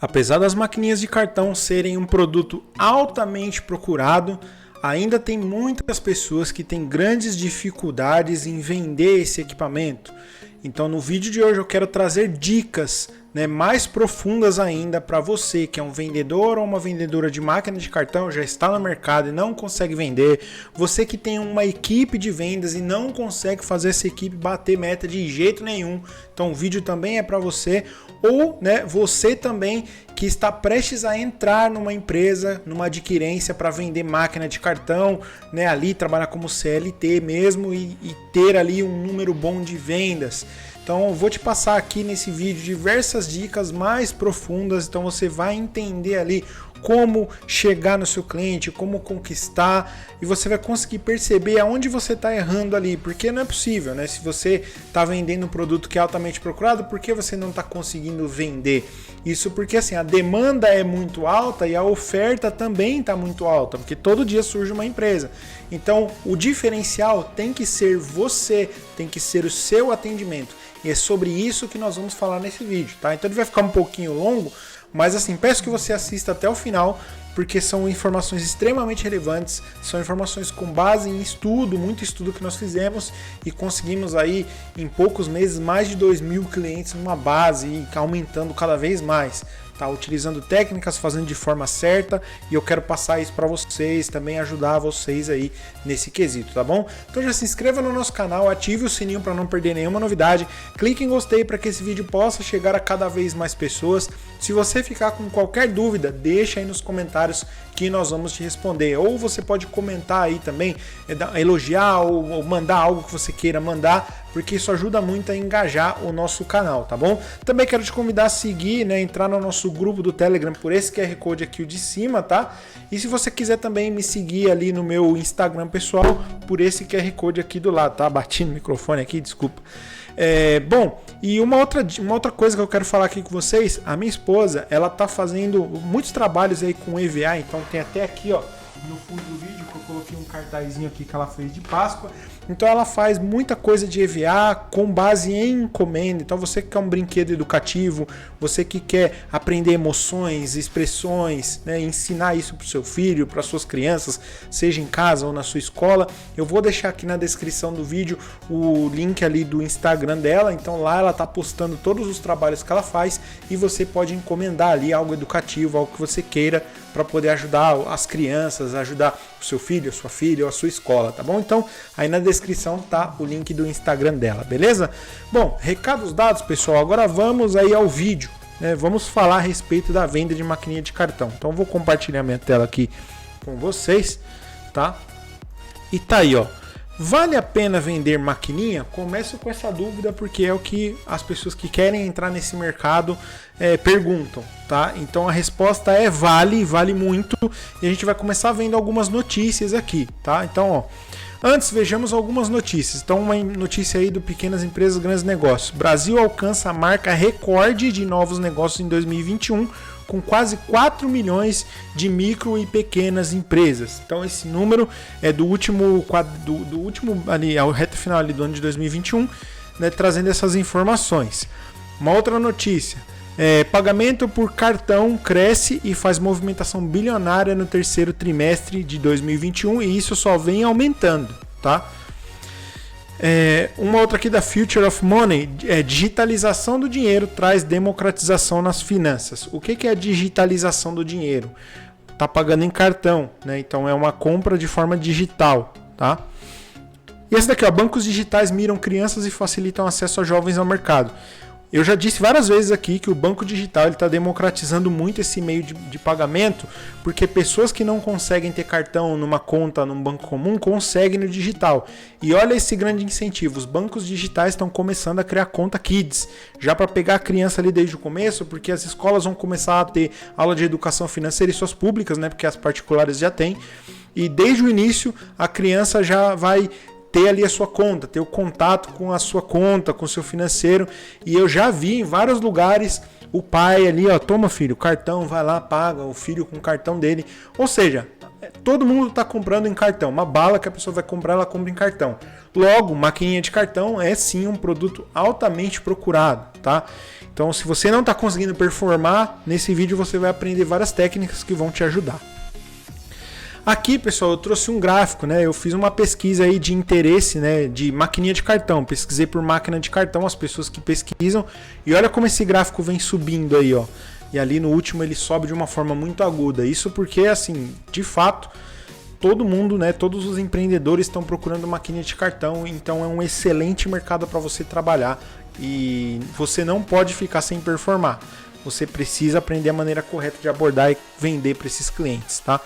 Apesar das maquininhas de cartão serem um produto altamente procurado, ainda tem muitas pessoas que têm grandes dificuldades em vender esse equipamento. Então no vídeo de hoje eu quero trazer dicas mais profundas ainda para você que é um vendedor ou uma vendedora de máquina de cartão, já está no mercado e não consegue vender, você que tem uma equipe de vendas e não consegue fazer essa equipe bater meta de jeito nenhum, então o vídeo também é para você, ou você também que está prestes a entrar numa empresa, numa adquirência para vender máquina de cartão, ali trabalhar como CLT mesmo e ter ali um número bom de vendas. Então eu vou te passar aqui nesse vídeo diversas dicas mais profundas, então você vai entender ali como chegar no seu cliente, como conquistar, e você vai conseguir perceber aonde você está errando ali, porque não é possível, se você está vendendo um produto que é altamente procurado, por que você não está conseguindo vender? Isso porque assim, a demanda é muito alta e a oferta também está muito alta, porque todo dia surge uma empresa. Então o diferencial tem que ser você, tem que ser o seu atendimento. E é sobre isso que nós vamos falar nesse vídeo, tá? Então ele vai ficar um pouquinho longo, mas assim, peço que você assista até o final, porque são informações extremamente relevantes, são informações com base em estudo, muito estudo que nós fizemos e conseguimos aí em poucos meses mais de 2.000 clientes numa base e aumentando cada vez mais. Tá, utilizando técnicas, fazendo de forma certa, e eu quero passar isso para vocês, também ajudar vocês aí nesse quesito, tá bom? Então já se inscreva no nosso canal, ative o sininho para não perder nenhuma novidade, clique em gostei para que esse vídeo possa chegar a cada vez mais pessoas. Se você ficar com qualquer dúvida, deixa aí nos comentários que nós vamos te responder, ou você pode comentar aí também, elogiar ou mandar algo que você queira mandar, porque isso ajuda muito a engajar o nosso canal, tá bom? Também quero te convidar a seguir, entrar no nosso grupo do Telegram por esse QR Code aqui, o de cima, tá? E se você quiser também me seguir ali no meu Instagram pessoal, por esse QR Code aqui do lado, tá? Bati no microfone aqui, desculpa. Bom, e uma outra coisa que eu quero falar aqui com vocês, a minha esposa, ela tá fazendo muitos trabalhos aí com EVA, então tem até aqui, ó, no fundo do vídeo que eu coloquei um cartazinho aqui que ela fez de Páscoa. Então ela faz muita coisa de EVA com base em encomenda. Então você que quer um brinquedo educativo, você que quer aprender emoções, expressões, ensinar isso para o seu filho, para suas crianças, seja em casa ou na sua escola, eu vou deixar aqui na descrição do vídeo o link ali do Instagram dela. Então lá ela está postando todos os trabalhos que ela faz e você pode encomendar ali algo educativo, algo que você queira para poder ajudar as crianças, ajudar o seu filho, a sua filha ou a sua escola, tá bom? Então aí na descrição tá o link do Instagram dela, beleza? Bom, recados dados, pessoal, agora vamos aí ao vídeo, vamos falar a respeito da venda de maquininha de cartão. Então vou compartilhar minha tela aqui com vocês, tá? E tá aí, ó. Vale a pena vender maquininha? Começo com essa dúvida porque é o que as pessoas que querem entrar nesse mercado perguntam, tá? Então a resposta é vale muito, e a gente vai começar vendo algumas notícias aqui, tá? Então, ó, antes vejamos algumas notícias. Então uma notícia aí do Pequenas Empresas, Grandes Negócios. Brasil alcança a marca recorde de novos negócios em 2021, com quase 4 milhões de micro e pequenas empresas. Então esse número é do último ali, a reta final ali do ano de 2021, trazendo essas informações. Uma outra notícia, pagamento por cartão cresce e faz movimentação bilionária no terceiro trimestre de 2021 e isso só vem aumentando, tá? Uma outra aqui da Future of Money, digitalização do dinheiro traz democratização nas finanças. O que é a digitalização do dinheiro? Tá pagando em cartão, Então é uma compra de forma digital, tá? E esse daqui, ó, bancos digitais miram crianças e facilitam acesso a jovens ao mercado. Eu já disse várias vezes aqui que o banco digital está democratizando muito esse meio de pagamento, porque pessoas que não conseguem ter cartão numa conta num banco comum conseguem no digital. E olha esse grande incentivo, os bancos digitais estão começando a criar conta Kids, já para pegar a criança ali desde o começo, porque as escolas vão começar a ter aula de educação financeira e suas públicas, porque as particulares já têm. E desde o início a criança já vai ter ali a sua conta, ter o contato com a sua conta, com o seu financeiro. E eu já vi em vários lugares o pai ali, ó, toma filho, cartão, vai lá, paga, o filho com o cartão dele. Ou seja, todo mundo está comprando em cartão. Uma bala que a pessoa vai comprar, ela compra em cartão. Logo, maquininha de cartão é sim um produto altamente procurado, tá? Então, se você não está conseguindo performar, nesse vídeo você vai aprender várias técnicas que vão te ajudar. Aqui, pessoal, eu trouxe um gráfico, né? Eu fiz uma pesquisa aí de interesse, né, de maquininha de cartão. Pesquisei por máquina de cartão, as pessoas que pesquisam. E olha como esse gráfico vem subindo aí, ó. E ali no último ele sobe de uma forma muito aguda. Isso porque, assim, de fato, todo mundo, né, todos os empreendedores estão procurando maquininha de cartão. Então é um excelente mercado para você trabalhar. E você não pode ficar sem performar. Você precisa aprender a maneira correta de abordar e vender para esses clientes, tá?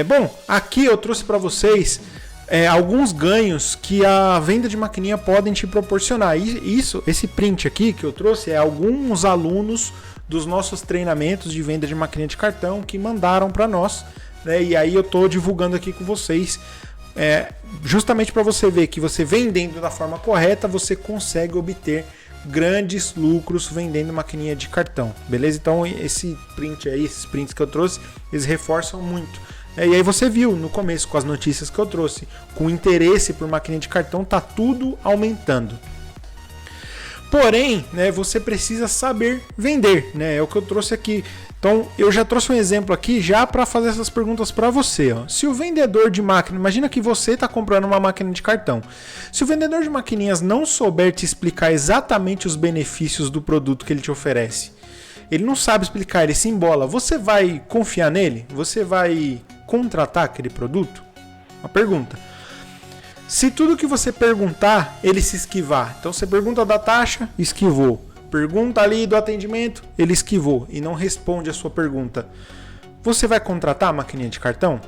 Bom, aqui eu trouxe para vocês alguns ganhos que a venda de maquininha podem te proporcionar. Esse print aqui que eu trouxe é alguns alunos dos nossos treinamentos de venda de maquininha de cartão que mandaram para nós, né? E aí eu estou divulgando aqui com vocês, justamente para você ver que você vendendo da forma correta, você consegue obter grandes lucros vendendo maquininha de cartão, beleza? Então esse print aí, esses prints que eu trouxe, eles reforçam muito. E aí você viu no começo com as notícias que eu trouxe, com o interesse por maquininha de cartão tá tudo aumentando. Porém, né, você precisa saber vender, né? É o que eu trouxe aqui. Então eu já trouxe um exemplo aqui já para fazer essas perguntas para você, ó. Se o vendedor de máquina, imagina que você está comprando uma máquina de cartão. Se o vendedor de maquininhas não souber te explicar exatamente os benefícios do produto que ele te oferece, ele não sabe explicar, ele se embola, você vai confiar nele? Você vai contratar aquele produto? Uma pergunta. Se tudo que você perguntar, ele se esquivar, então você pergunta da taxa, esquivou. Pergunta ali do atendimento, ele esquivou e não responde a sua pergunta. Você vai contratar a maquininha de cartão?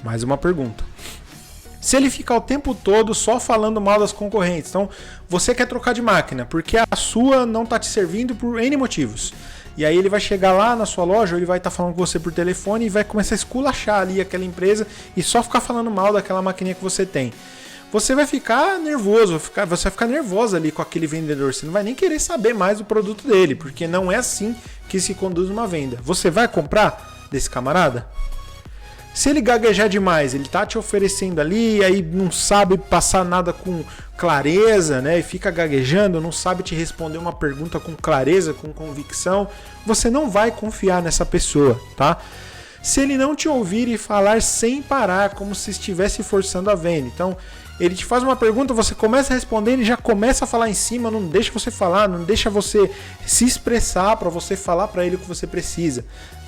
Mais uma pergunta. Se ele ficar o tempo todo só falando mal das concorrentes, então você quer trocar de máquina porque a sua não está te servindo por N motivos. E aí ele vai chegar lá na sua loja, ou ele vai estar falando com você por telefone e vai começar a esculachar ali aquela empresa e só ficar falando mal daquela maquininha que você tem. Você vai ficar nervoso, você vai ficar nervosa ali com aquele vendedor. Você não vai nem querer saber mais do produto dele, porque não é assim que se conduz uma venda. Você vai comprar desse camarada? Se ele gaguejar demais, ele tá te oferecendo ali, e aí não sabe passar nada com clareza, né? E fica gaguejando, não sabe te responder uma pergunta com clareza, com convicção, você não vai confiar nessa pessoa, tá? Se ele não te ouvir e falar sem parar, como se estivesse forçando a venda. Então, ele te faz uma pergunta, você começa a responder, ele já começa a falar em cima, não deixa você falar, não deixa você se expressar para você falar para ele o que você precisa.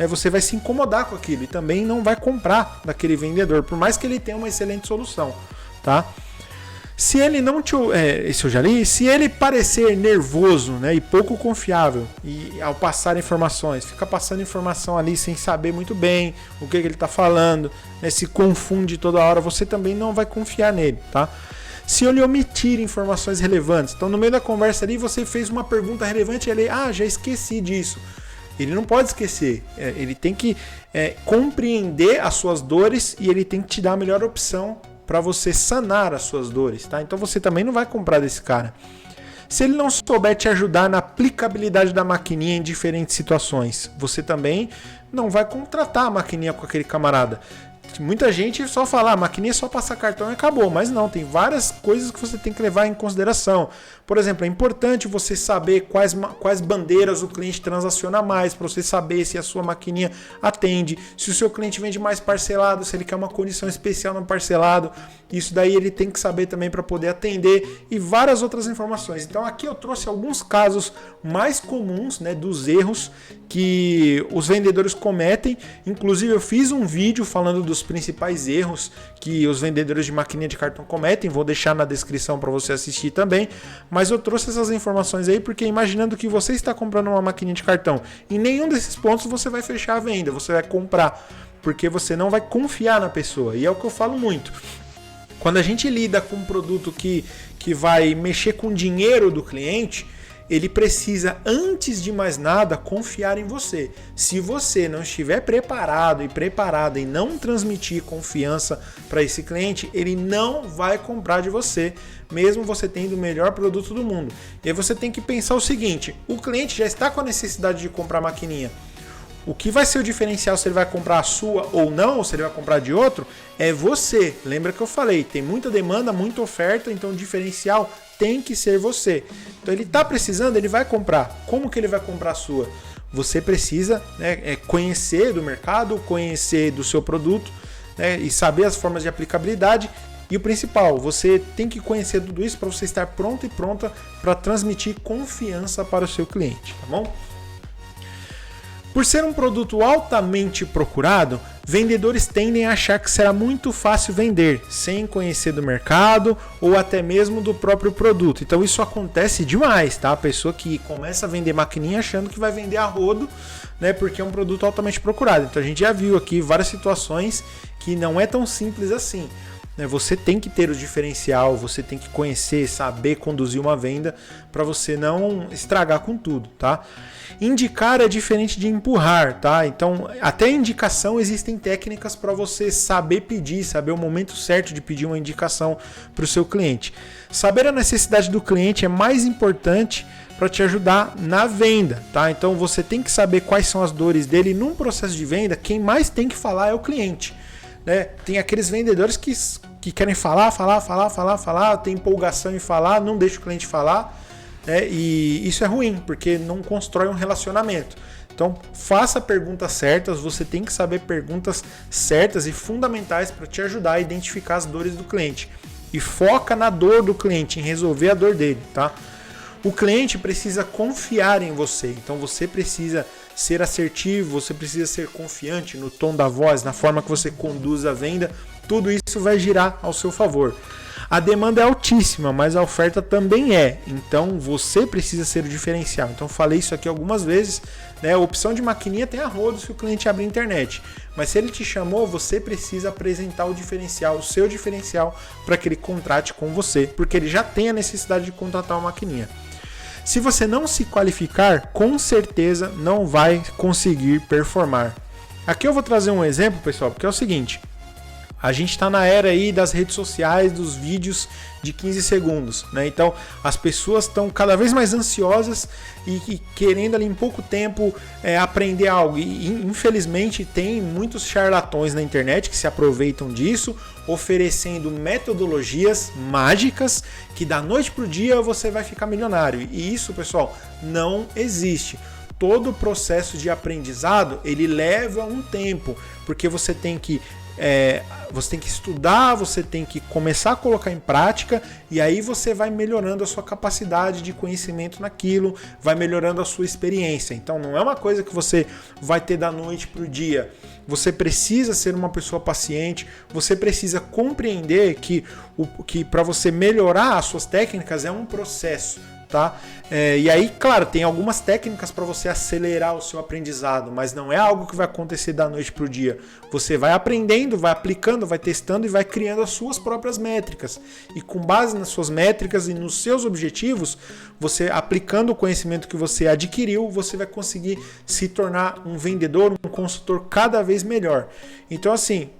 Você vai se incomodar com aquilo e também não vai comprar daquele vendedor, por mais que ele tenha uma excelente solução, tá? Se ele não te... Isso eu já li. Se ele parecer nervoso, né, e pouco confiável e ao passar informações, fica passando informação ali sem saber muito bem o que ele está falando, né, se confunde toda hora, você também não vai confiar nele, tá? Se ele omitir informações relevantes, então no meio da conversa ali você fez uma pergunta relevante e ele, já esqueci disso. Ele não pode esquecer, ele tem que compreender as suas dores e ele tem que te dar a melhor opção para você sanar as suas dores, tá? Então você também não vai comprar desse cara. Se ele não souber te ajudar na aplicabilidade da maquininha em diferentes situações, você também não vai contratar a maquininha com aquele camarada. Muita gente só fala, a maquininha é só passar cartão e acabou, mas não, tem várias coisas que você tem que levar em consideração. Por exemplo, é importante você saber quais bandeiras o cliente transaciona mais, para você saber se a sua maquininha atende, se o seu cliente vende mais parcelado, se ele quer uma condição especial no parcelado, isso daí ele tem que saber também para poder atender e várias outras informações. Então aqui eu trouxe alguns casos mais comuns, né, dos erros que os vendedores cometem. Inclusive eu fiz um vídeo falando dos principais erros que os vendedores de maquininha de cartão cometem, vou deixar na descrição para você assistir também, mas eu trouxe essas informações aí porque imaginando que você está comprando uma maquininha de cartão, em nenhum desses pontos você vai fechar a venda, você vai comprar, porque você não vai confiar na pessoa, e é o que eu falo muito. Quando a gente lida com um produto que vai mexer com o dinheiro do cliente, ele precisa, antes de mais nada, confiar em você. Se você não estiver preparado e preparada e não transmitir confiança para esse cliente, ele não vai comprar de você, mesmo você tendo o melhor produto do mundo. E aí você tem que pensar o seguinte, o cliente já está com a necessidade de comprar a maquininha. O que vai ser o diferencial se ele vai comprar a sua ou não, ou se ele vai comprar de outro, é você. Lembra que eu falei, tem muita demanda, muita oferta, então o diferencial tem que ser você. Então ele está precisando, ele vai comprar. Como que ele vai comprar a sua? Você precisa, né, conhecer do mercado, conhecer do seu produto, né, e saber as formas de aplicabilidade. E o principal, você tem que conhecer tudo isso para você estar pronto e pronta para transmitir confiança para o seu cliente, tá bom? Por ser um produto altamente procurado, vendedores tendem a achar que será muito fácil vender, sem conhecer do mercado ou até mesmo do próprio produto. Então isso acontece demais, tá? A pessoa que começa a vender maquininha achando que vai vender a rodo, né? Porque é um produto altamente procurado. Então a gente já viu aqui várias situações que não é tão simples assim. Você tem que ter o diferencial, você tem que conhecer, saber conduzir uma venda para você não estragar com tudo, tá? Indicar é diferente de empurrar, tá? Então, até indicação existem técnicas para você saber pedir, saber o momento certo de pedir uma indicação para o seu cliente. Saber a necessidade do cliente é mais importante para te ajudar na venda, tá? Então, você tem que saber quais são as dores dele. Num processo de venda, quem mais tem que falar é o cliente. Tem aqueles vendedores que querem falar, tem empolgação em falar, não deixa o cliente falar, e isso é ruim, porque não constrói um relacionamento. Então, faça perguntas certas, você tem que saber perguntas certas e fundamentais para te ajudar a identificar as dores do cliente. E foca na dor do cliente, em resolver a dor dele, tá? O cliente precisa confiar em você, então você precisa ser assertivo, você precisa ser confiante no tom da voz, na forma que você conduz a venda, tudo isso vai girar ao seu favor. A demanda é altíssima, mas a oferta também é, então você precisa ser o diferencial. Então falei isso aqui algumas vezes, né? A opção de maquininha tem a rodo se o cliente abrir a internet, mas se ele te chamou, você precisa apresentar o diferencial, o seu diferencial, para que ele contrate com você, porque ele já tem a necessidade de contratar uma maquininha. Se você não se qualificar, com certeza não vai conseguir performar. Aqui eu vou trazer um exemplo, pessoal, porque é o seguinte: a gente está na era aí das redes sociais, dos vídeos de 15 segundos, né? Então as pessoas estão cada vez mais ansiosas e querendo ali em pouco tempo aprender algo. E infelizmente tem muitos charlatões na internet que se aproveitam disso, oferecendo metodologias mágicas que da noite para o dia você vai ficar milionário. E isso, pessoal, não existe. Todo o processo de aprendizado ele leva um tempo, porque você tem que estudar, você tem que começar a colocar em prática, e aí você vai melhorando a sua capacidade de conhecimento naquilo, vai melhorando a sua experiência. Então não é uma coisa que você vai ter da noite para o dia. Você precisa ser uma pessoa paciente, você precisa compreender que para você melhorar as suas técnicas é um processo. Tá? E aí, claro, tem algumas técnicas para você acelerar o seu aprendizado, mas não é algo que vai acontecer da noite para o dia. Você vai aprendendo, vai aplicando, vai testando e vai criando as suas próprias métricas. E com base nas suas métricas e nos seus objetivos, você aplicando o conhecimento que você adquiriu, você vai conseguir se tornar um vendedor, um consultor cada vez melhor. Então, assim,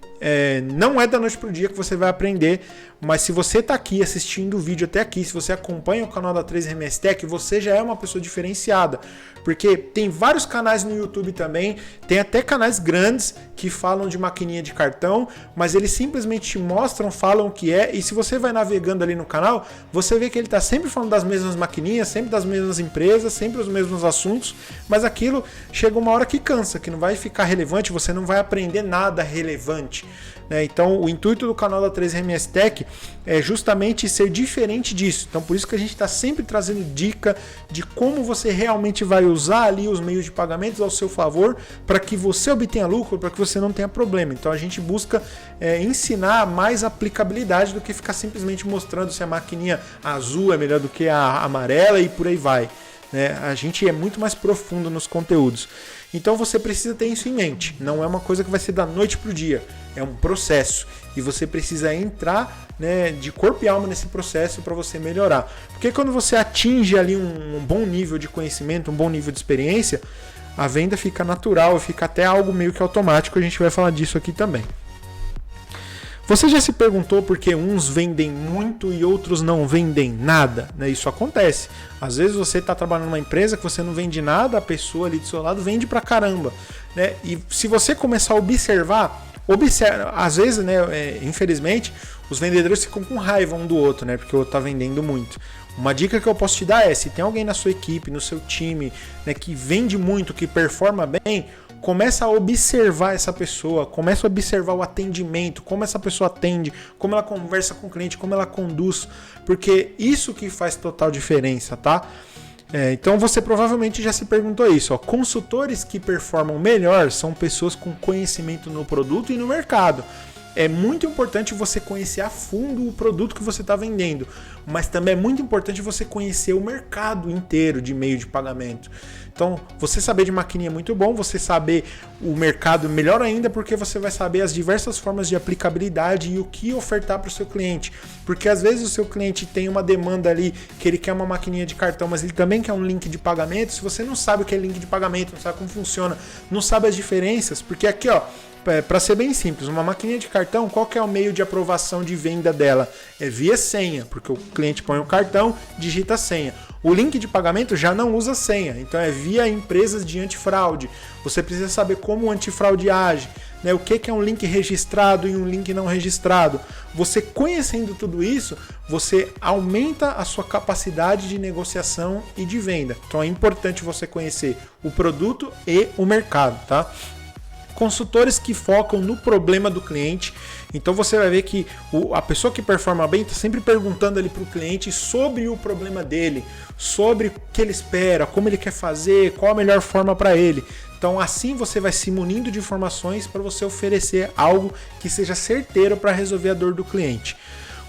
não é da noite para o dia que você vai aprender, mas se você está aqui assistindo o vídeo até aqui, se você acompanha o canal da 3RMS Tech, você já é uma pessoa diferenciada, porque tem vários canais no YouTube também, tem até canais grandes que falam de maquininha de cartão, mas eles simplesmente te mostram, falam o que é, e se você vai navegando ali no canal, você vê que ele está sempre falando das mesmas maquininhas, sempre das mesmas empresas, sempre os mesmos assuntos, mas aquilo chega uma hora que cansa, que não vai ficar relevante, você não vai aprender nada relevante. Então o intuito do canal da 3RMS Tech é justamente ser diferente disso. Então por isso que a gente está sempre trazendo dica de como você realmente vai usar ali os meios de pagamentos ao seu favor para que você obtenha lucro, para que você não tenha problema. Então a gente busca ensinar mais aplicabilidade do que ficar simplesmente mostrando se a maquininha azul é melhor do que a amarela e por aí vai. A gente é muito mais profundo nos conteúdos. Então você precisa ter isso em mente. Não é uma coisa que vai ser da noite para o dia. É um processo. E você precisa entrar, de corpo e alma nesse processo para você melhorar. Porque quando você atinge ali um bom nível de conhecimento, um bom nível de experiência, a venda fica natural, fica até algo meio que automático. A gente vai falar disso aqui também. Você já se perguntou por que uns vendem muito e outros não vendem nada? Isso acontece. Às vezes você está trabalhando numa empresa que você não vende nada, a pessoa ali do seu lado vende pra caramba. E se você começar a observar observa, às vezes, né, infelizmente, os vendedores ficam com raiva um do outro, né, porque o outro tá vendendo muito. Uma dica que eu posso te dar é, se tem alguém na sua equipe, no seu time, né, que vende muito, que performa bem, começa a observar essa pessoa, começa a observar o atendimento, como essa pessoa atende, como ela conversa com o cliente, como ela conduz, porque isso que faz total diferença, tá? Então você provavelmente já se perguntou isso, ó. Consultores que performam melhor são pessoas com conhecimento no produto e no mercado. É muito importante você conhecer a fundo o produto que você está vendendo, mas também é muito importante você conhecer o mercado inteiro de meio de pagamento. Então, você saber de maquininha é muito bom, você saber o mercado melhor ainda, porque você vai saber as diversas formas de aplicabilidade e o que ofertar para o seu cliente. Porque às vezes o seu cliente tem uma demanda ali que ele quer uma maquininha de cartão, mas ele também quer um link de pagamento. Se você não sabe o que é link de pagamento, não sabe como funciona, não sabe as diferenças, porque aqui, ó, para ser bem simples, uma maquininha de cartão, qual que é o meio de aprovação de venda dela? É via senha, porque o cliente põe o cartão, digita a senha. O link de pagamento já não usa senha, então é via empresas de antifraude. Você precisa saber como o antifraude age, né? O que é um link registrado e um link não registrado. Você conhecendo tudo isso, você aumenta a sua capacidade de negociação e de venda. Então é importante você conhecer o produto e o mercado, tá? Consultores que focam no problema do cliente. Então você vai ver que a pessoa que performa bem está sempre perguntando ali para o cliente sobre o problema dele, sobre o que ele espera, como ele quer fazer, qual a melhor forma para ele. Então assim você vai se munindo de informações para você oferecer algo que seja certeiro para resolver a dor do cliente.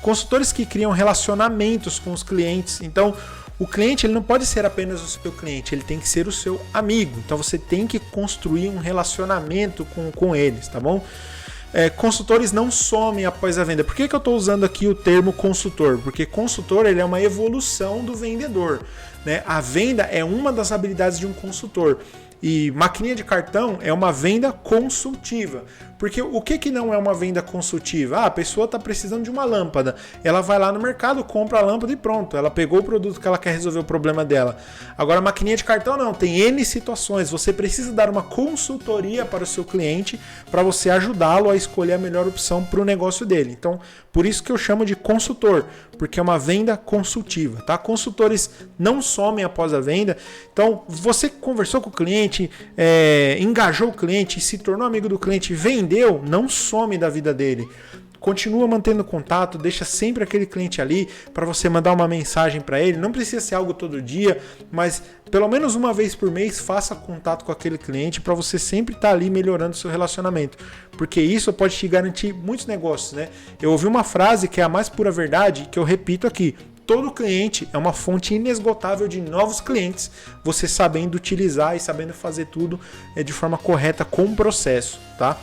Consultores que criam relacionamentos com os clientes. Então o cliente ele não pode ser apenas o seu cliente, ele tem que ser o seu amigo. Então você tem que construir um relacionamento com eles, tá bom? Consultores não somem após a venda. Por que eu estou usando aqui o termo consultor? Porque consultor ele é uma evolução do vendedor, né? A venda é uma das habilidades de um consultor. E maquininha de cartão é uma venda consultiva. Porque o que não é uma venda consultiva? A pessoa está precisando de uma lâmpada. Ela vai lá no mercado, compra a lâmpada e pronto. Ela pegou o produto que ela quer resolver o problema dela. Agora, a maquininha de cartão não. Tem N situações. Você precisa dar uma consultoria para o seu cliente para você ajudá-lo a escolher a melhor opção para o negócio dele. Então, por isso que eu chamo de consultor. Porque é uma venda consultiva, tá? Consultores não somem após a venda. Então, você conversou com o cliente, engajou o cliente, se tornou amigo do cliente, vendeu, não some da vida dele. Continua mantendo contato, deixa sempre aquele cliente ali para você mandar uma mensagem para ele. Não precisa ser algo todo dia, mas pelo menos uma vez por mês faça contato com aquele cliente para você sempre estar ali melhorando o seu relacionamento. Porque isso pode te garantir muitos negócios, né? Eu ouvi uma frase que é a mais pura verdade, que eu repito aqui. Todo cliente é uma fonte inesgotável de novos clientes, você sabendo utilizar e sabendo fazer tudo de forma correta com processo, tá?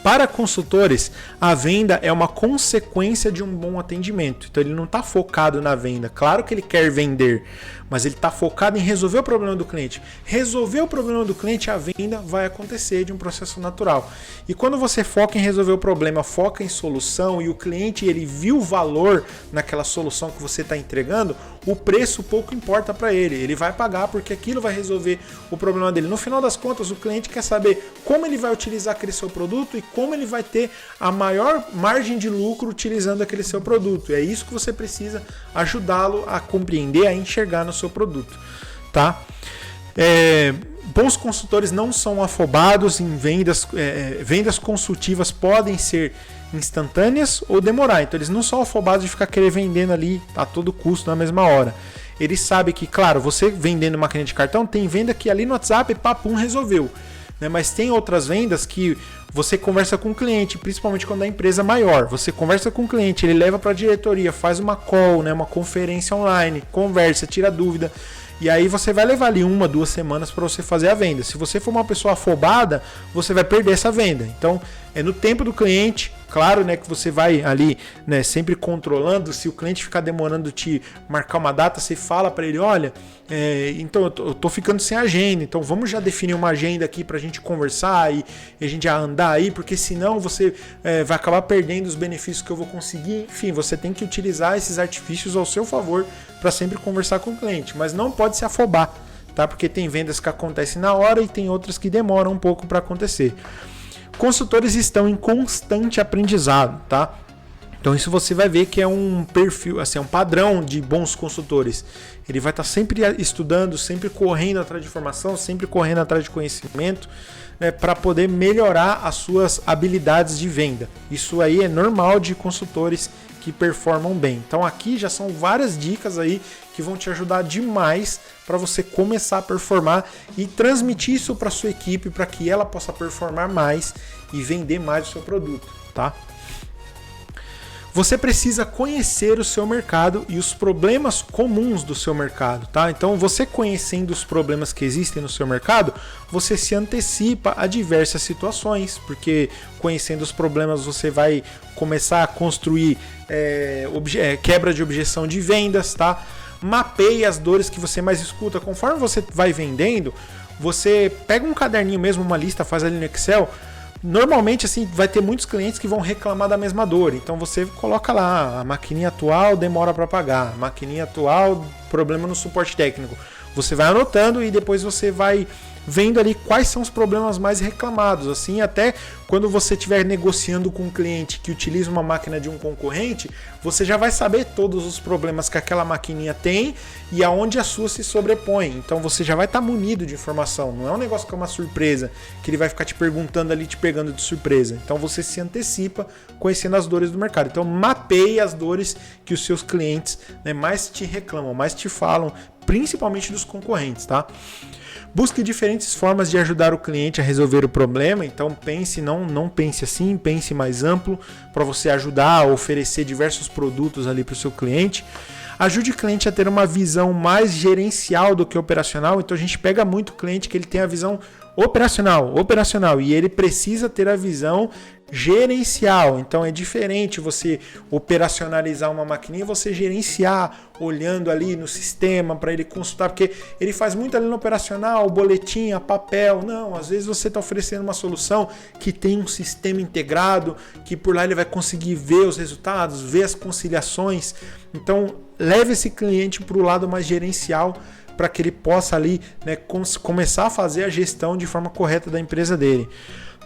Para consultores, a venda é uma consequência de um bom atendimento. Então ele não está focado na venda. Claro que ele quer vender, mas ele está focado em resolver o problema do cliente. Resolver o problema do cliente, a venda vai acontecer de um processo natural. E quando você foca em resolver o problema, foca em solução e o cliente ele viu o valor naquela solução que você está entregando, o preço pouco importa para ele. Ele vai pagar porque aquilo vai resolver o problema dele. No final das contas, o cliente quer saber como ele vai utilizar aquele seu produto e como ele vai ter a maior margem de lucro utilizando aquele seu produto. É isso que você precisa ajudá-lo a compreender, a enxergar no seu produto, tá? Bons consultores não são afobados em vendas. Vendas consultivas podem ser instantâneas ou demorar. Então eles não são afobados de ficar querer vendendo ali a todo custo na mesma hora. Eles sabem que, claro, você vendendo máquina de cartão, tem venda que ali no WhatsApp, papum, resolveu. Né? Mas tem outras vendas que você conversa com o cliente, principalmente quando é empresa maior. Você conversa com o cliente, ele leva para a diretoria, faz uma call, né? Uma conferência online, conversa, tira dúvida. E aí você vai levar ali 1, 2 semanas para você fazer a venda. Se você for uma pessoa afobada, você vai perder essa venda. Então, é no tempo do cliente. Claro, né, que você vai ali, né, sempre controlando. Se o cliente ficar demorando te marcar uma data, você fala para ele, olha, então eu tô ficando sem agenda, então vamos já definir uma agenda aqui para a gente conversar e a gente já andar aí, porque senão você vai acabar perdendo os benefícios que eu vou conseguir. Enfim, você tem que utilizar esses artifícios ao seu favor para sempre conversar com o cliente, mas não pode se afobar, tá? Porque tem vendas que acontecem na hora e tem outras que demoram um pouco para acontecer. Consultores estão em constante aprendizado, tá? Então isso você vai ver que é um perfil, assim, é um padrão de bons consultores. Ele vai estar sempre estudando, sempre correndo atrás de informação, sempre correndo atrás de conhecimento, né, para poder melhorar as suas habilidades de venda. Isso aí é normal de consultores que performam bem. Então aqui já são várias dicas aí que vão te ajudar demais para você começar a performar e transmitir isso para sua equipe para que ela possa performar mais e vender mais o seu produto, tá? Você precisa conhecer o seu mercado e os problemas comuns do seu mercado, tá? Então, você conhecendo os problemas que existem no seu mercado, você se antecipa a diversas situações, porque conhecendo os problemas você vai começar a construir quebra de objeção de vendas, tá? Mapeie as dores que você mais escuta. Conforme você vai vendendo, você pega um caderninho mesmo, uma lista, faz ali no Excel. Normalmente, assim, vai ter muitos clientes que vão reclamar da mesma dor. Então você coloca lá, a maquininha atual demora para pagar, a maquininha atual, problema no suporte técnico. Você vai anotando e depois você vai vendo ali quais são os problemas mais reclamados. Assim, até quando você estiver negociando com um cliente que utiliza uma máquina de um concorrente, você já vai saber todos os problemas que aquela maquininha tem e aonde a sua se sobrepõe. Então você já vai estar munido de informação. Não é um negócio que é uma surpresa, que ele vai ficar te perguntando ali, te pegando de surpresa. Então você se antecipa conhecendo as dores do mercado. Então mapeie as dores que os seus clientes, né, mais te reclamam, mais te falam, principalmente dos concorrentes, tá? Busque diferentes formas de ajudar o cliente a resolver o problema. Então pense, não pense assim, pense mais amplo para você ajudar a oferecer diversos produtos ali para o seu cliente. Ajude o cliente a ter uma visão mais gerencial do que operacional. Então a gente pega muito cliente que ele tem a visão operacional e ele precisa ter a visão gerencial. Então é diferente você operacionalizar uma maquininha e você gerenciar olhando ali no sistema para ele consultar, porque ele faz muito ali no operacional, boletim, papel. Não, às vezes você está oferecendo uma solução que tem um sistema integrado, que por lá ele vai conseguir ver os resultados, ver as conciliações. Então leve esse cliente para o lado mais gerencial, para que ele possa ali, né, começar a fazer a gestão de forma correta da empresa dele.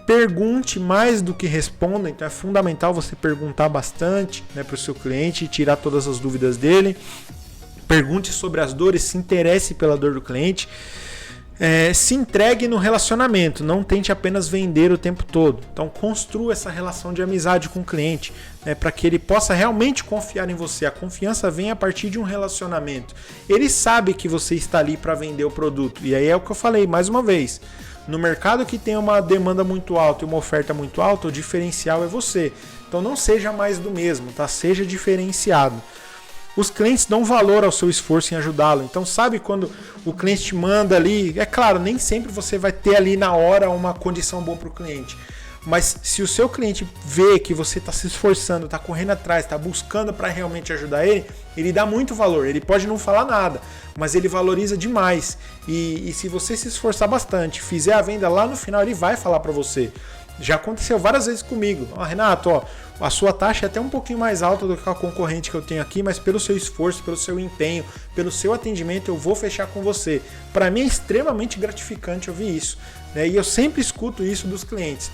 Pergunte mais do que responda, então é fundamental você perguntar bastante, né, para o seu cliente e tirar todas as dúvidas dele. Pergunte sobre as dores, se interesse pela dor do cliente. Se entregue no relacionamento, não tente apenas vender o tempo todo. Então construa essa relação de amizade com o cliente, né, para que ele possa realmente confiar em você. A confiança vem a partir de um relacionamento. Ele sabe que você está ali para vender o produto. E aí é o que eu falei mais uma vez. No mercado que tem uma demanda muito alta e uma oferta muito alta, o diferencial é você. Então não seja mais do mesmo, tá? Seja diferenciado. Os clientes dão valor ao seu esforço em ajudá-lo. Então, sabe quando o cliente te manda ali... É claro, nem sempre você vai ter ali na hora uma condição boa para o cliente. Mas se o seu cliente vê que você está se esforçando, está correndo atrás, está buscando para realmente ajudar ele, ele dá muito valor. Ele pode não falar nada, mas ele valoriza demais. E se você se esforçar bastante, fizer a venda lá no final, ele vai falar para você. Já aconteceu várias vezes comigo. Renato, a sua taxa é até um pouquinho mais alta do que a concorrente que eu tenho aqui, mas pelo seu esforço, pelo seu empenho, pelo seu atendimento, eu vou fechar com você. Para mim é extremamente gratificante ouvir isso, né? E eu sempre escuto isso dos clientes.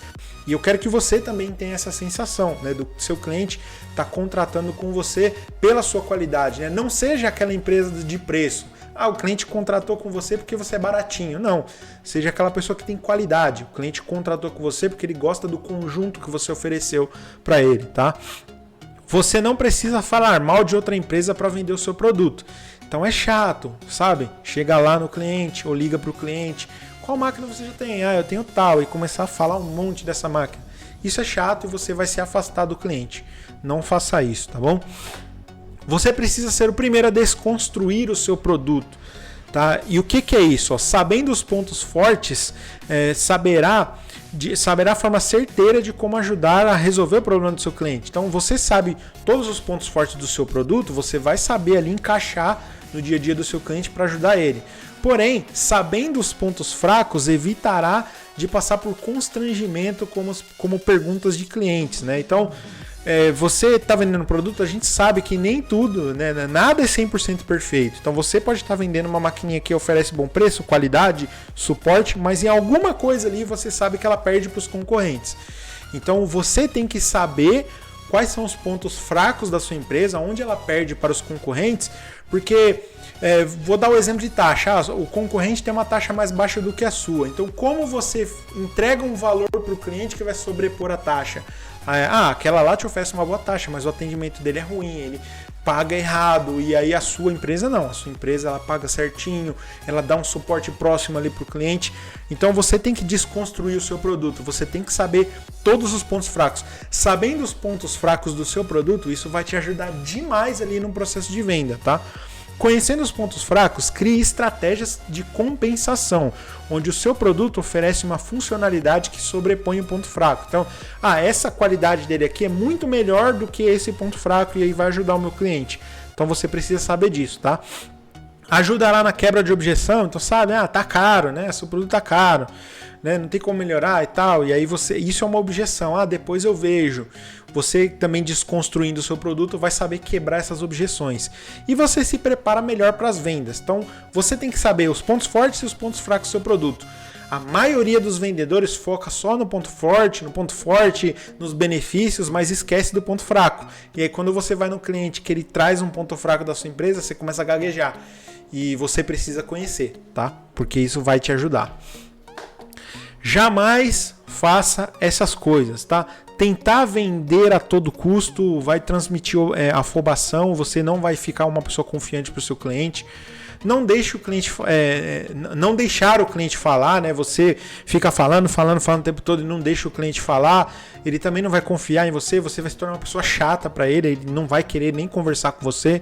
E eu quero que você também tenha essa sensação, né, do seu cliente estar contratando com você pela sua qualidade, né? Não seja aquela empresa de preço. O cliente contratou com você porque você é baratinho. Não, seja aquela pessoa que tem qualidade. O cliente contratou com você porque ele gosta do conjunto que você ofereceu para ele, tá? Você não precisa falar mal de outra empresa para vender o seu produto. Então é chato, sabe? Chega lá no cliente ou liga para o cliente. Qual máquina você já tem? Eu tenho tal. E começar a falar um monte dessa máquina. Isso é chato e você vai se afastar do cliente. Não faça isso, tá bom? Você precisa ser o primeiro a desconstruir o seu produto, tá? E o que é isso? Sabendo os pontos fortes, saberá a forma certeira de como ajudar a resolver o problema do seu cliente. Então, você sabe todos os pontos fortes do seu produto, você vai saber ali encaixar no dia a dia do seu cliente para ajudar ele. Porém, sabendo os pontos fracos, evitará de passar por constrangimento como perguntas de clientes, né? Então, você está vendendo um produto, a gente sabe que nem tudo, né, nada é 100% perfeito. Então você pode estar vendendo uma maquininha que oferece bom preço, qualidade, suporte, mas em alguma coisa ali você sabe que ela perde para os concorrentes. Então você tem que saber quais são os pontos fracos da sua empresa, onde ela perde para os concorrentes, porque vou dar o exemplo de taxa. O concorrente tem uma taxa mais baixa do que a sua. Então como você entrega um valor para o cliente que vai sobrepor a taxa? Aquela lá te oferece uma boa taxa, mas o atendimento dele é ruim, ele paga errado, e aí a sua empresa não, a sua empresa ela paga certinho, ela dá um suporte próximo ali para o cliente. Então você tem que desconstruir o seu produto, você tem que saber todos os pontos fracos. Sabendo os pontos fracos do seu produto, isso vai te ajudar demais ali no processo de venda, tá? Conhecendo os pontos fracos, crie estratégias de compensação, onde o seu produto oferece uma funcionalidade que sobrepõe o ponto fraco. Então, essa qualidade dele aqui é muito melhor do que esse ponto fraco e aí vai ajudar o meu cliente. Então você precisa saber disso, tá? Ajudará na quebra de objeção, então sabe, tá caro, né? Seu produto tá caro, né? Não tem como melhorar e tal. E aí isso é uma objeção, depois eu vejo. Você também desconstruindo o seu produto vai saber quebrar essas objeções. E você se prepara melhor para as vendas. Então você tem que saber os pontos fortes e os pontos fracos do seu produto. A maioria dos vendedores foca só no ponto forte, nos benefícios, mas esquece do ponto fraco. E aí quando você vai no cliente que ele traz um ponto fraco da sua empresa, você começa a gaguejar. E você precisa conhecer, tá? Porque isso vai te ajudar. Jamais faça essas coisas, tá? Tentar vender a todo custo vai transmitir afobação, você não vai ficar uma pessoa confiante para o seu cliente. Não deixe o cliente, não deixar o cliente falar, né? Você fica falando o tempo todo e não deixa o cliente falar, ele também não vai confiar em você, você vai se tornar uma pessoa chata para ele não vai querer nem conversar com você.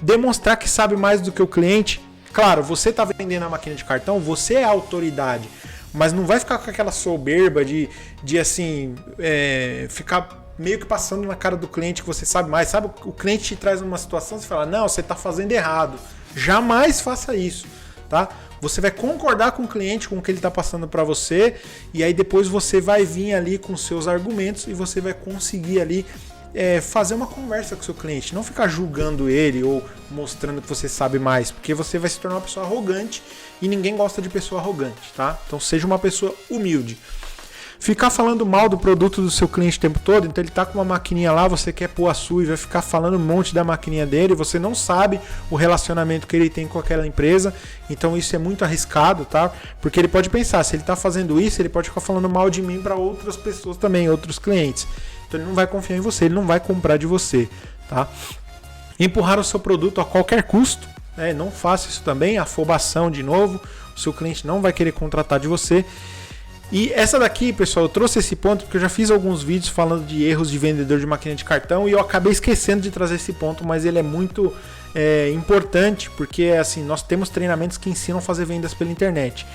Demonstrar que sabe mais do que o cliente. Claro, você está vendendo a máquina de cartão, você é a autoridade, mas não vai ficar com aquela soberba de assim, ficar meio que passando na cara do cliente que você sabe mais. Sabe, o cliente te traz uma situação, você fala, não, você está fazendo errado. Jamais faça isso, tá? Você vai concordar com o cliente, com o que ele está passando para você, e aí depois você vai vir ali com seus argumentos e você vai conseguir ali fazer uma conversa com o seu cliente, não ficar julgando ele ou mostrando que você sabe mais, porque você vai se tornar uma pessoa arrogante e ninguém gosta de pessoa arrogante, tá? Então seja uma pessoa humilde. Ficar falando mal do produto do seu cliente o tempo todo, então ele tá com uma maquininha lá, você quer pôr a sua e vai ficar falando um monte da maquininha dele, você não sabe o relacionamento que ele tem com aquela empresa, então isso é muito arriscado, tá? Porque ele pode pensar, se ele tá fazendo isso, ele pode ficar falando mal de mim para outras pessoas também, outros clientes. Então ele não vai confiar em você, ele não vai comprar de você, tá? Empurrar o seu produto a qualquer custo, né? Não faça isso também, afobação de novo, o seu cliente não vai querer contratar de você. E essa daqui, pessoal, eu trouxe esse ponto porque eu já fiz alguns vídeos falando de erros de vendedor de máquina de cartão e eu acabei esquecendo de trazer esse ponto, mas ele é muito importante porque assim, nós temos treinamentos que ensinam a fazer vendas pela internet.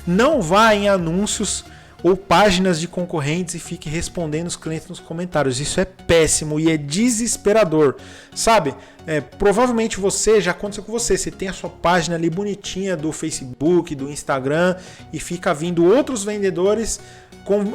Não vá em anúncios ou páginas de concorrentes e fique respondendo os clientes nos comentários. Isso é péssimo e é desesperador, sabe? Provavelmente já aconteceu com você tem a sua página ali bonitinha do Facebook, do Instagram e fica vindo outros vendedores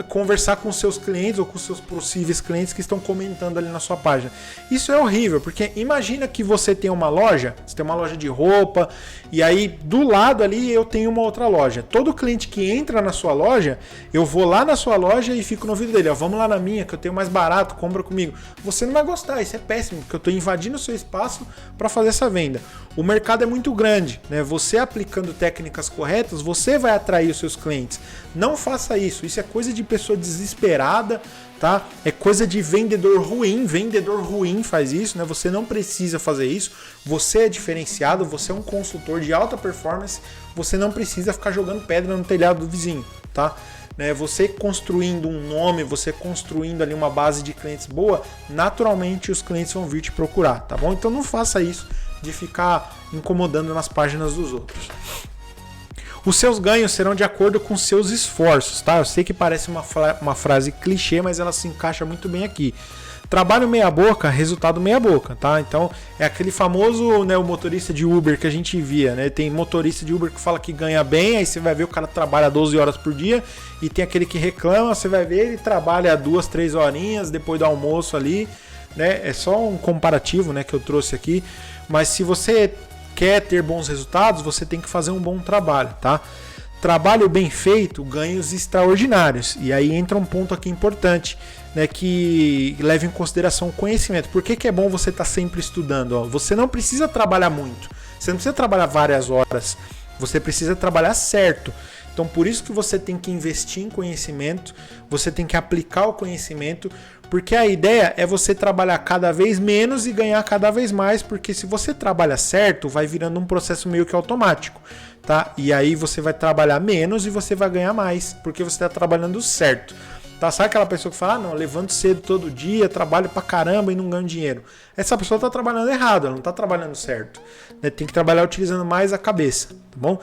conversar com seus clientes ou com seus possíveis clientes que estão comentando ali na sua página. Isso é horrível, porque imagina que você tem uma loja, você tem uma loja de roupa e aí do lado ali eu tenho uma outra loja. Todo cliente que entra na sua loja, eu vou lá na sua loja e fico no ouvido dele, vamos lá na minha que eu tenho mais barato, compra comigo. Você não vai gostar, isso é péssimo, porque eu estou invadindo o seu espaço para fazer essa venda. O mercado é muito grande, né? Você aplicando técnicas corretas, você vai atrair os seus clientes. Não faça isso, isso é coisa de pessoa desesperada, tá? É coisa de vendedor ruim faz isso, né? Você não precisa fazer isso, você é diferenciado, você é um consultor de alta performance, você não precisa ficar jogando pedra no telhado do vizinho, tá? Você construindo um nome, você construindo ali uma base de clientes boa, naturalmente os clientes vão vir te procurar, tá bom? Então não faça isso de ficar incomodando nas páginas dos outros. Os seus ganhos serão de acordo com seus esforços, tá? Eu sei que parece uma frase clichê, mas ela se encaixa muito bem aqui. Trabalho meia boca, resultado meia boca, tá? Então é aquele famoso, né, o motorista de Uber que a gente via, né? Tem motorista de Uber que fala que ganha bem, aí você vai ver o cara trabalha 12 horas por dia, e tem aquele que reclama, você vai ver ele trabalha 2, 3 horinhas depois do almoço ali, né? É só um comparativo, né, que eu trouxe aqui, mas se você quer ter bons resultados, você tem que fazer um bom trabalho, tá? Trabalho bem feito, ganhos extraordinários. E aí entra um ponto aqui importante, né, que leva em consideração o conhecimento. Por que é bom você estar sempre estudando? Ó, você não precisa trabalhar muito, você não precisa trabalhar várias horas, você precisa trabalhar certo. Então por isso que você tem que investir em conhecimento, você tem que aplicar o conhecimento, porque a ideia é você trabalhar cada vez menos e ganhar cada vez mais, porque se você trabalha certo, vai virando um processo meio que automático, tá? E aí você vai trabalhar menos e você vai ganhar mais, porque você está trabalhando certo. Tá? Sabe aquela pessoa que fala, não, levanto cedo todo dia, trabalho pra caramba e não ganho dinheiro? Essa pessoa está trabalhando errado, ela não está trabalhando certo. Né? Tem que trabalhar utilizando mais a cabeça, tá bom?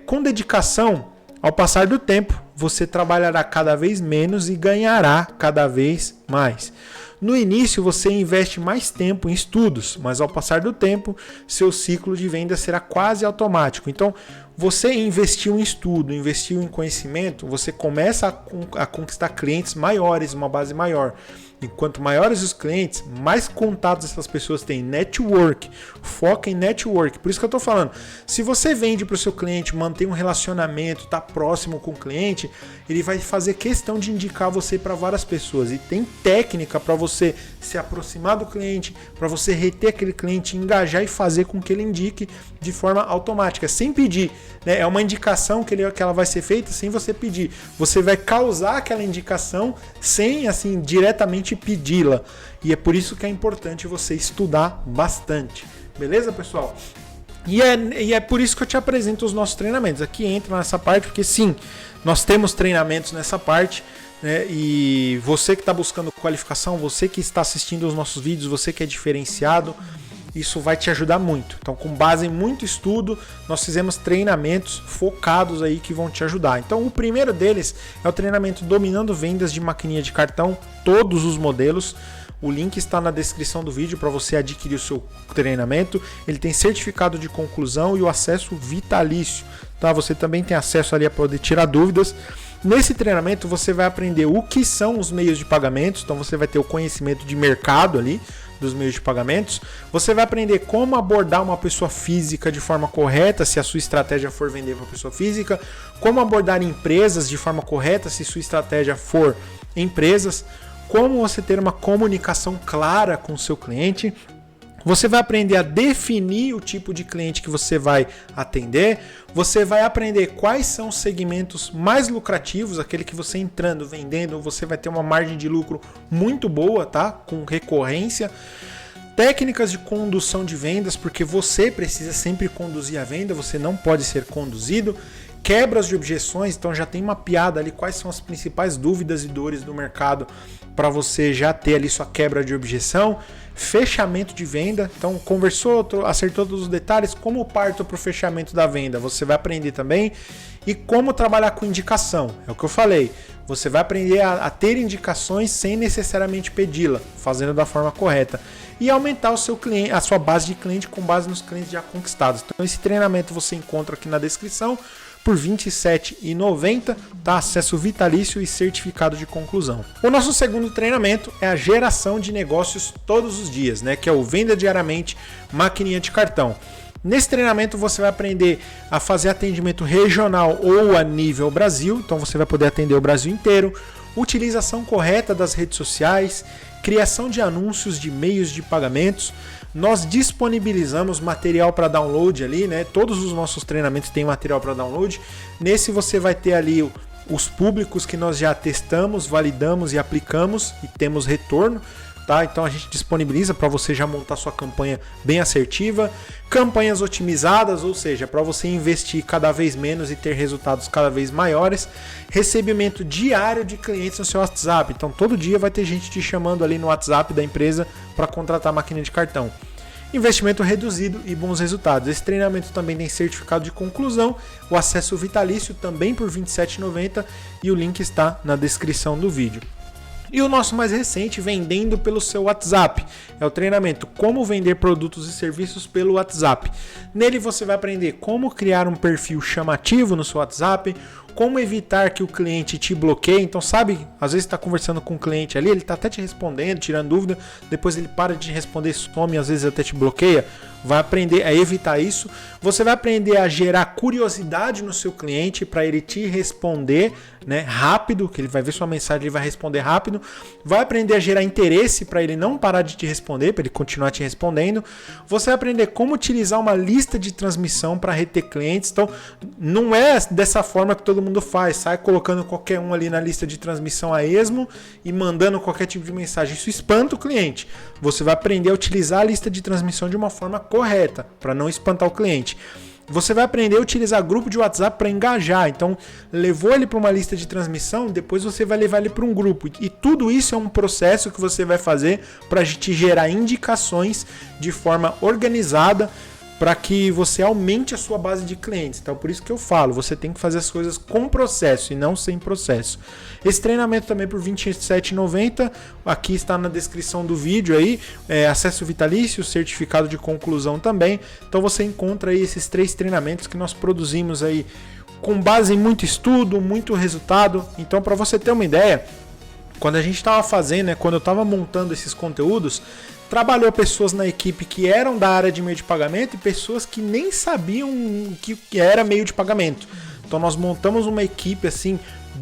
Com dedicação, ao passar do tempo, você trabalhará cada vez menos e ganhará cada vez mais. No início, você investe mais tempo em estudos, mas ao passar do tempo, seu ciclo de venda será quase automático. Então, você investiu em estudo, investiu em conhecimento, você começa a conquistar clientes maiores, uma base maior. E quanto maiores os clientes, mais contatos essas pessoas têm. Network, foca em network. Por isso que eu estou falando, se você vende para o seu cliente, mantém um relacionamento, está próximo com o cliente, ele vai fazer questão de indicar você para várias pessoas. E tem técnica para você se aproximar do cliente, para você reter aquele cliente, engajar e fazer com que ele indique de forma automática, sem pedir. Né? É uma indicação que ela vai ser feita sem você pedir. Você vai causar aquela indicação sem, assim, diretamente pedi-la. E é por isso que é importante você estudar bastante. Beleza, pessoal? E é por isso que eu te apresento os nossos treinamentos. Aqui entra nessa parte, porque sim, nós temos treinamentos nessa parte, né? E você que está buscando qualificação, você que está assistindo os nossos vídeos, você que é diferenciado, isso vai te ajudar muito. Então, com base em muito estudo, nós fizemos treinamentos focados aí que vão te ajudar. Então, o primeiro deles é o treinamento Dominando Vendas de Maquininha de Cartão, todos os modelos. O link está na descrição do vídeo para você adquirir o seu treinamento. Ele tem certificado de conclusão e o acesso vitalício. Tá? Você também tem acesso ali a poder tirar dúvidas. Nesse treinamento você vai aprender o que são os meios de pagamentos. Então você vai ter o conhecimento de mercado ali, dos meios de pagamentos. Você vai aprender como abordar uma pessoa física de forma correta, se a sua estratégia for vender para pessoa física, como abordar empresas de forma correta, se sua estratégia for empresas, como você ter uma comunicação clara com o seu cliente. Você vai aprender a definir o tipo de cliente que você vai atender. Você vai aprender quais são os segmentos mais lucrativos, aquele que você entrando, vendendo, você vai ter uma margem de lucro muito boa, tá? Com recorrência. Técnicas de condução de vendas, porque você precisa sempre conduzir a venda, você não pode ser conduzido. Quebras de objeções, então já tem mapeado ali quais são as principais dúvidas e dores do mercado para você já ter ali sua quebra de objeção. Fechamento de venda, então conversou, acertou todos os detalhes, como parto para o fechamento da venda, você vai aprender também. E como trabalhar com indicação, é o que eu falei, você vai aprender a ter indicações sem necessariamente pedi-la, fazendo da forma correta. E aumentar o seu cliente, a sua base de cliente com base nos clientes já conquistados. Então esse treinamento você encontra aqui na descrição por R$ 27,90, tá? Acesso vitalício e certificado de conclusão. O nosso segundo treinamento é a geração de negócios todos os dias, né? Que é o Venda Diariamente, Maquininha de Cartão. Nesse treinamento você vai aprender a fazer atendimento regional ou a nível Brasil, então você vai poder atender o Brasil inteiro, utilização correta das redes sociais, criação de anúncios de meios de pagamentos. Nós disponibilizamos material para download ali, né? Todos os nossos treinamentos têm material para download. Nesse você vai ter ali os públicos que nós já testamos, validamos e aplicamos e temos retorno, tá? Então a gente disponibiliza para você já montar sua campanha bem assertiva. Campanhas otimizadas, ou seja, para você investir cada vez menos e ter resultados cada vez maiores. Recebimento diário de clientes no seu WhatsApp. Então todo dia vai ter gente te chamando ali no WhatsApp da empresa para contratar a máquina de cartão. Investimento reduzido e bons resultados. Esse treinamento também tem certificado de conclusão, o acesso vitalício também por R$ 27,90 e o link está na descrição do vídeo. E o nosso mais recente, vendendo pelo seu WhatsApp, é o treinamento Como Vender Produtos e Serviços pelo WhatsApp. Nele você vai aprender como criar um perfil chamativo no seu WhatsApp, como evitar que o cliente te bloqueie. Então, sabe, às vezes está conversando com o cliente ali, ele está até te respondendo, tirando dúvida, depois ele para de responder, some, às vezes até te bloqueia. Vai aprender a evitar isso. Você vai aprender a gerar curiosidade no seu cliente para ele te responder, né, rápido, que ele vai ver sua mensagem, ele vai responder rápido. Vai aprender a gerar interesse para ele não parar de te responder, para ele continuar te respondendo. Você vai aprender como utilizar uma lista de transmissão para reter clientes. Então, não é dessa forma que todo mundo faz, sai colocando qualquer um ali na lista de transmissão a esmo e mandando qualquer tipo de mensagem. Isso espanta o cliente. Você vai aprender a utilizar a lista de transmissão de uma forma correta, para não espantar o cliente. Você vai aprender a utilizar grupo de WhatsApp para engajar. Então, levou ele para uma lista de transmissão, depois você vai levar ele para um grupo. E tudo isso é um processo que você vai fazer para te gerar indicações de forma organizada, para que você aumente a sua base de clientes. Então, por isso que eu falo, você tem que fazer as coisas com processo e não sem processo. Esse treinamento também por R$ 27,90, aqui está na descrição do vídeo aí, acesso vitalício, certificado de conclusão também. Então você encontra aí esses 3 treinamentos que nós produzimos aí com base em muito estudo, muito resultado. Então, para você ter uma ideia, quando a gente estava fazendo, né, quando eu estava montando esses conteúdos, trabalhou pessoas na equipe que eram da área de meio de pagamento e pessoas que nem sabiam que era meio de pagamento. Então nós montamos uma equipe assim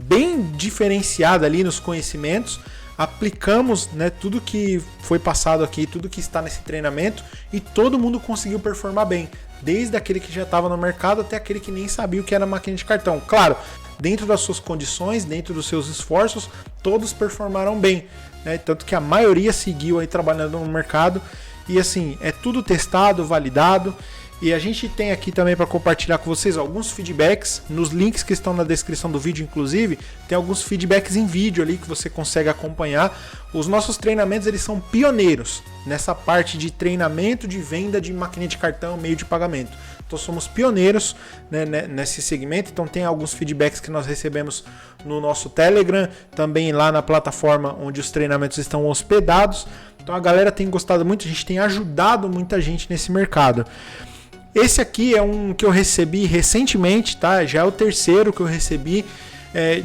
bem diferenciada ali nos conhecimentos, aplicamos, né, tudo que foi passado aqui, tudo que está nesse treinamento e todo mundo conseguiu performar bem, desde aquele que já estava no mercado até aquele que nem sabia o que era máquina de cartão. Claro, dentro das suas condições, dentro dos seus esforços, todos performaram bem, né? Tanto que a maioria seguiu aí trabalhando no mercado e assim, é tudo testado, validado. E a gente tem aqui também para compartilhar com vocês alguns feedbacks, nos links que estão na descrição do vídeo, inclusive, tem alguns feedbacks em vídeo ali que você consegue acompanhar. Os nossos treinamentos, eles são pioneiros nessa parte de treinamento de venda de máquina de cartão, meio de pagamento. Então somos pioneiros, né, nesse segmento, então tem alguns feedbacks que nós recebemos no nosso Telegram, também lá na plataforma onde os treinamentos estão hospedados. Então a galera tem gostado muito, a gente tem ajudado muita gente nesse mercado. Esse aqui é um que eu recebi recentemente, tá? Já é o terceiro que eu recebi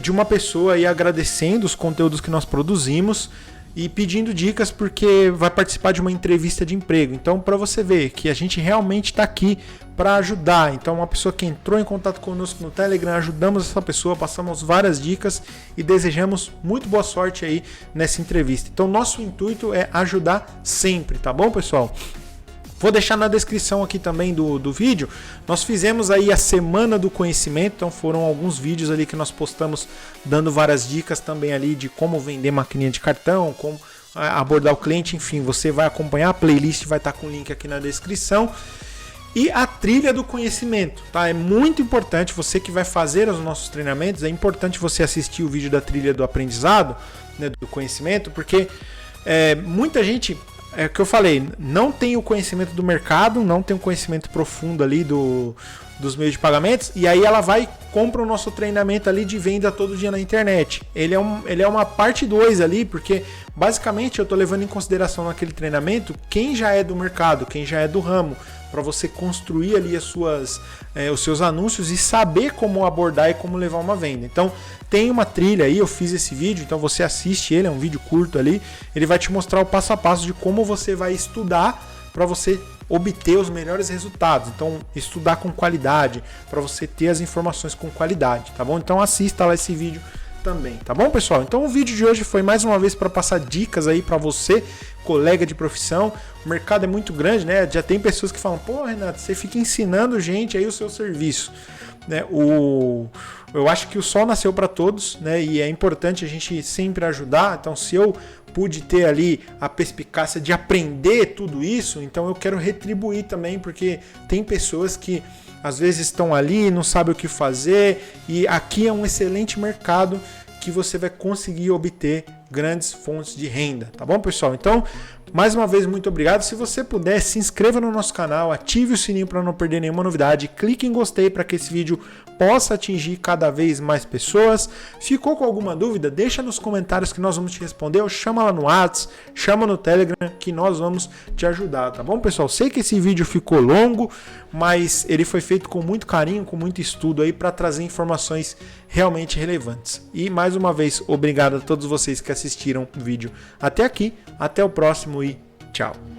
de uma pessoa aí agradecendo os conteúdos que nós produzimos e pedindo dicas porque vai participar de uma entrevista de emprego. Então, para você ver que a gente realmente está aqui para ajudar. Então, uma pessoa que entrou em contato conosco no Telegram, ajudamos essa pessoa, passamos várias dicas e desejamos muito boa sorte aí nessa entrevista. Então, nosso intuito é ajudar sempre, tá bom, pessoal? Vou deixar na descrição aqui também do vídeo. Nós fizemos aí a Semana do Conhecimento, então foram alguns vídeos ali que nós postamos dando várias dicas também ali de como vender maquininha de cartão, como abordar o cliente, enfim, você vai acompanhar, a playlist vai estar com o link aqui na descrição. E a trilha do conhecimento, tá? É muito importante, você que vai fazer os nossos treinamentos, é importante você assistir o vídeo da trilha do aprendizado, né, do conhecimento, porque muita gente... É o que eu falei, não tem o conhecimento do mercado, não tem o conhecimento profundo ali dos meios de pagamentos, e aí ela vai e compra o nosso treinamento ali de venda todo dia na internet. Ele é uma parte 2 ali, porque basicamente eu estou levando em consideração naquele treinamento quem já é do mercado, quem já é do ramo, para você construir ali os seus anúncios e saber como abordar e como levar uma venda. Então tem uma trilha aí, eu fiz esse vídeo, então você assiste ele, é um vídeo curto ali, ele vai te mostrar o passo a passo de como você vai estudar para você obter os melhores resultados. Então estudar com qualidade, para você ter as informações com qualidade, tá bom? Então assista lá esse vídeo também, tá bom, pessoal? Então o vídeo de hoje foi mais uma vez para passar dicas aí para você, colega de profissão. O mercado é muito grande, né? Já tem pessoas que falam: pô, Renato, você fica ensinando gente aí o seu serviço, né? Eu acho que o sol nasceu para todos, né? E é importante a gente sempre ajudar. Então, se eu pude ter ali a perspicácia de aprender tudo isso, então eu quero retribuir também, porque tem pessoas que às vezes estão ali, não sabem o que fazer, e aqui é um excelente mercado que você vai conseguir obter grandes fontes de renda, tá bom, pessoal? Então, mais uma vez, muito obrigado. Se você puder, se inscreva no nosso canal, ative o sininho para não perder nenhuma novidade, clique em gostei para que esse vídeo possa atingir cada vez mais pessoas. Ficou com alguma dúvida? Deixa nos comentários que nós vamos te responder, ou chama lá no WhatsApp, chama no Telegram que nós vamos te ajudar, tá bom, pessoal? Sei que esse vídeo ficou longo, mas ele foi feito com muito carinho, com muito estudo aí para trazer informações realmente relevantes. E mais uma vez, obrigado a todos vocês que assistiram o vídeo até aqui. Até o próximo e tchau!